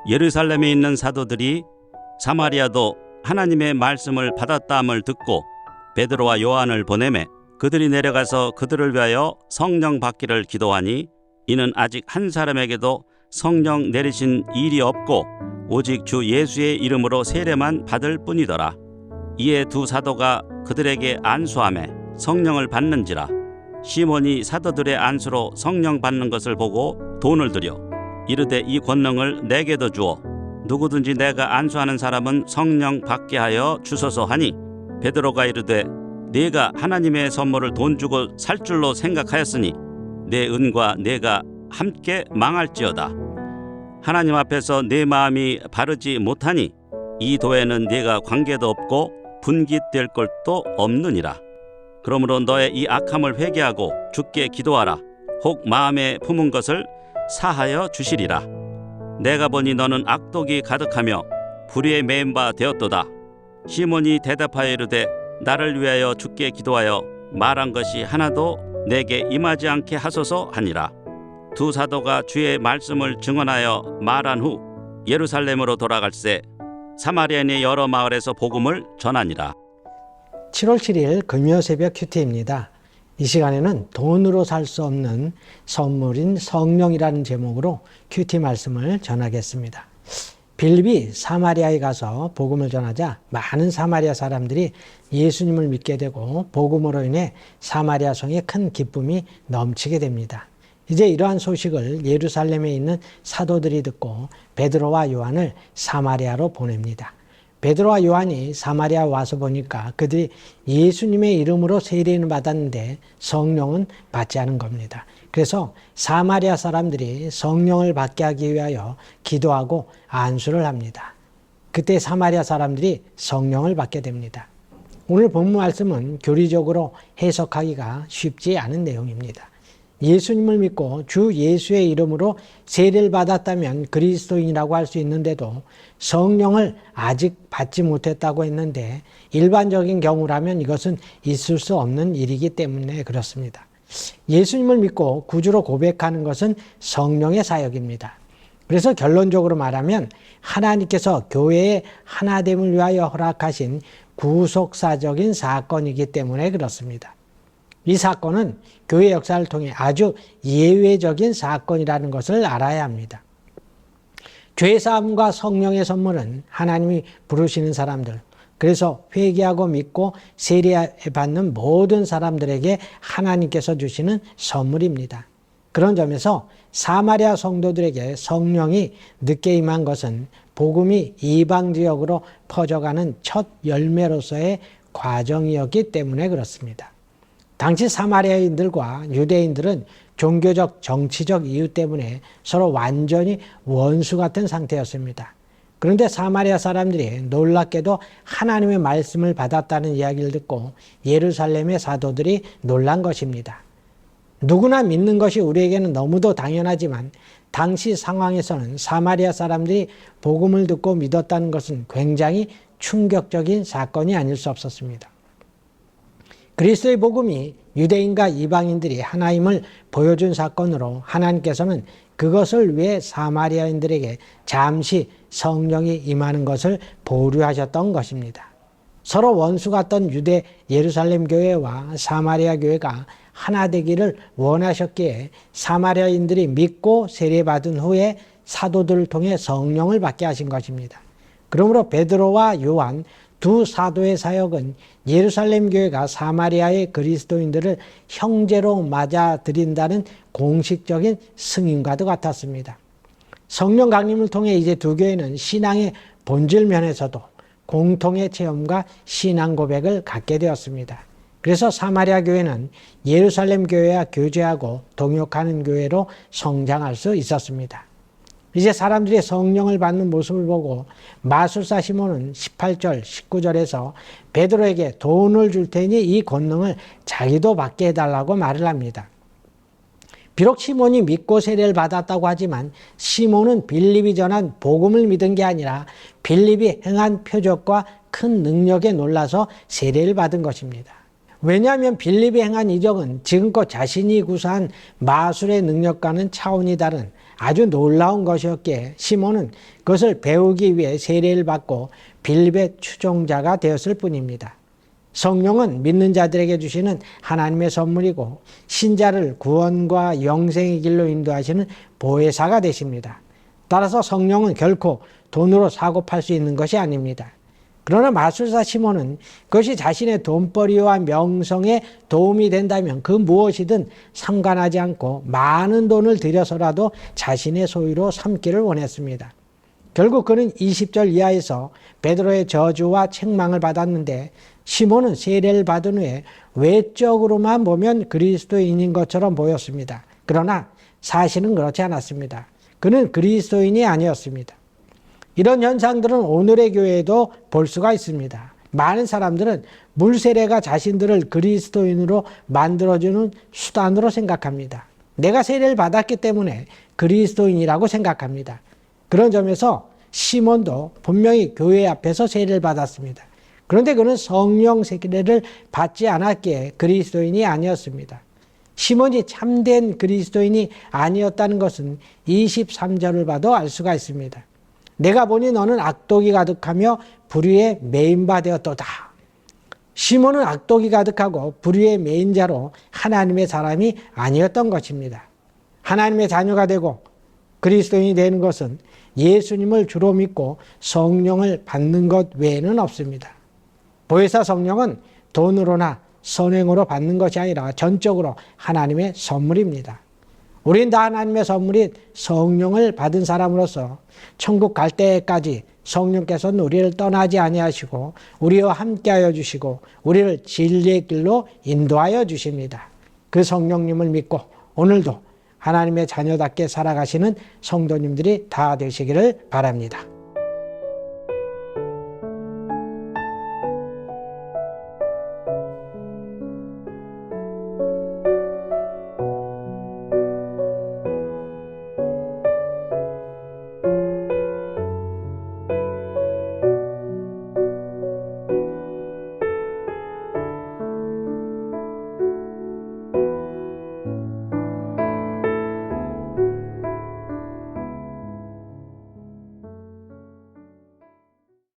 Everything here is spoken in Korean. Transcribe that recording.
예루살렘에 있는 사도들이 사마리아도 하나님의 말씀을 받았다함을 듣고 베드로와 요한을 보내매 그들이 내려가서 그들을 위하여 성령 받기를 기도하니 이는 아직 한 사람에게도 성령 내리신 일이 없고 오직 주 예수의 이름으로 세례만 받을 뿐이더라. 이에 두 사도가 그들에게 안수하매 성령을 받는지라. 시몬이 사도들의 안수로 성령 받는 것을 보고 돈을 들여 이르되 이 권능을 내게도 주어 누구든지 내가 안수하는 사람은 성령 받게 하여 주소서 하니 베드로가 이르되 네가 하나님의 선물을 돈 주고 살 줄로 생각하였으니 내 은과 내가 함께 망할지어다. 하나님 앞에서 내 마음이 바르지 못하니 이 도에는 네가 관계도 없고 분깃될 것도 없느니라. 그러므로 너의 이 악함을 회개하고 주께 기도하라. 혹 마음에 품은 것을 사하여 주시리라. 내가 보니 너는 악독이 가득하며 불의에 매인 바 되었도다. 시몬이 대답하여 이르되 나를 위하여 주께 기도하여 말한 것이 하나도 내게 임하지 않게 하소서 하니라. 두 사도가 주의 말씀을 증언하여 말한 후 예루살렘으로 돌아갈새 사마리아인의 여러 마을에서 복음을 전하니라. 7월 7일 금요 새벽 큐티입니다. 이 시간에는 돈으로 살 수 없는 선물인 성령이라는 제목으로 큐티 말씀을 전하겠습니다. 빌립이 사마리아에 가서 복음을 전하자 많은 사마리아 사람들이 예수님을 믿게 되고 복음으로 인해 사마리아 성에 큰 기쁨이 넘치게 됩니다. 이제 이러한 소식을 예루살렘에 있는 사도들이 듣고 베드로와 요한을 사마리아로 보냅니다. 베드로와 요한이 사마리아 와서 보니까 그들이 예수님의 이름으로 세례를 받았는데 성령은 받지 않은 겁니다. 그래서 사마리아 사람들이 성령을 받게 하기 위하여 기도하고 안수를 합니다. 그때 사마리아 사람들이 성령을 받게 됩니다. 오늘 본문 말씀은 교리적으로 해석하기가 쉽지 않은 내용입니다. 예수님을 믿고 주 예수의 이름으로 세례를 받았다면 그리스도인이라고 할 수 있는데도 성령을 아직 받지 못했다고 했는데 일반적인 경우라면 이것은 있을 수 없는 일이기 때문에 그렇습니다. 예수님을 믿고 구주로 고백하는 것은 성령의 사역입니다. 그래서 결론적으로 말하면 하나님께서 교회의 하나됨을 위하여 허락하신 구속사적인 사건이기 때문에 그렇습니다. 이 사건은 교회 역사를 통해 아주 예외적인 사건이라는 것을 알아야 합니다. 죄사함과 성령의 선물은 하나님이 부르시는 사람들, 그래서 회개하고 믿고 세례받는 모든 사람들에게 하나님께서 주시는 선물입니다. 그런 점에서 사마리아 성도들에게 성령이 늦게 임한 것은 복음이 이방 지역으로 퍼져가는 첫 열매로서의 과정이었기 때문에 그렇습니다. 당시 사마리아인들과 유대인들은 종교적, 정치적 이유 때문에 서로 완전히 원수 같은 상태였습니다. 그런데 사마리아 사람들이 놀랍게도 하나님의 말씀을 받았다는 이야기를 듣고 예루살렘의 사도들이 놀란 것입니다. 누구나 믿는 것이 우리에게는 너무도 당연하지만 당시 상황에서는 사마리아 사람들이 복음을 듣고 믿었다는 것은 굉장히 충격적인 사건이 아닐 수 없었습니다. 그리스도의 복음이 유대인과 이방인들이 하나님을 보여준 사건으로 하나님께서는 그것을 위해 사마리아인들에게 잠시 성령이 임하는 것을 보류하셨던 것입니다. 서로 원수 같던 유대 예루살렘 교회와 사마리아 교회가 하나 되기를 원하셨기에 사마리아인들이 믿고 세례받은 후에 사도들을 통해 성령을 받게 하신 것입니다. 그러므로 베드로와 요한 두 사도의 사역은 예루살렘 교회가 사마리아의 그리스도인들을 형제로 맞아들인다는 공식적인 승인과도 같았습니다. 성령 강림을 통해 이제 두 교회는 신앙의 본질 면에서도 공통의 체험과 신앙 고백을 갖게 되었습니다. 그래서 사마리아 교회는 예루살렘 교회와 교제하고 동역하는 교회로 성장할 수 있었습니다. 이제 사람들이 성령을 받는 모습을 보고 마술사 시몬은 18절, 19절에서 베드로에게 돈을 줄 테니 이 권능을 자기도 받게 해달라고 말을 합니다. 비록 시몬이 믿고 세례를 받았다고 하지만 시몬은 빌립이 전한 복음을 믿은 게 아니라 빌립이 행한 표적과 큰 능력에 놀라서 세례를 받은 것입니다. 왜냐하면 빌립이 행한 이적은 지금껏 자신이 구사한 마술의 능력과는 차원이 다른 아주 놀라운 것이었기에 시몬은 그것을 배우기 위해 세례를 받고 빌립의 추종자가 되었을 뿐입니다. 성령은 믿는 자들에게 주시는 하나님의 선물이고 신자를 구원과 영생의 길로 인도하시는 보혜사가 되십니다. 따라서 성령은 결코 돈으로 사고 팔 수 있는 것이 아닙니다. 그러나 마술사 시몬은 그것이 자신의 돈벌이와 명성에 도움이 된다면 그 무엇이든 상관하지 않고 많은 돈을 들여서라도 자신의 소유로 삼기를 원했습니다. 결국 그는 20절 이하에서 베드로의 저주와 책망을 받았는데 시몬은 세례를 받은 후에 외적으로만 보면 그리스도인인 것처럼 보였습니다. 그러나 사실은 그렇지 않았습니다. 그는 그리스도인이 아니었습니다. 이런 현상들은 오늘의 교회에도 볼 수가 있습니다. 많은 사람들은 물세례가 자신들을 그리스도인으로 만들어주는 수단으로 생각합니다. 내가 세례를 받았기 때문에 그리스도인이라고 생각합니다. 그런 점에서 시몬도 분명히 교회 앞에서 세례를 받았습니다. 그런데 그는 성령 세례를 받지 않았기에 그리스도인이 아니었습니다. 시몬이 참된 그리스도인이 아니었다는 것은 23절을 봐도 알 수가 있습니다. 내가 보니 너는 악독이 가득하며 불의에 매인 바 되었도다. 시몬은 악독이 가득하고 불의에 매인 자로 하나님의 사람이 아니었던 것입니다. 하나님의 자녀가 되고 그리스도인이 되는 것은 예수님을 주로 믿고 성령을 받는 것 외에는 없습니다. 보혜사 성령은 돈으로나 선행으로 받는 것이 아니라 전적으로 하나님의 선물입니다. 우린 다 하나님의 선물인 성령을 받은 사람으로서 천국 갈 때까지 성령께서는 우리를 떠나지 아니하시고 우리와 함께하여 주시고 우리를 진리의 길로 인도하여 주십니다. 그 성령님을 믿고 오늘도 하나님의 자녀답게 살아가시는 성도님들이 다 되시기를 바랍니다.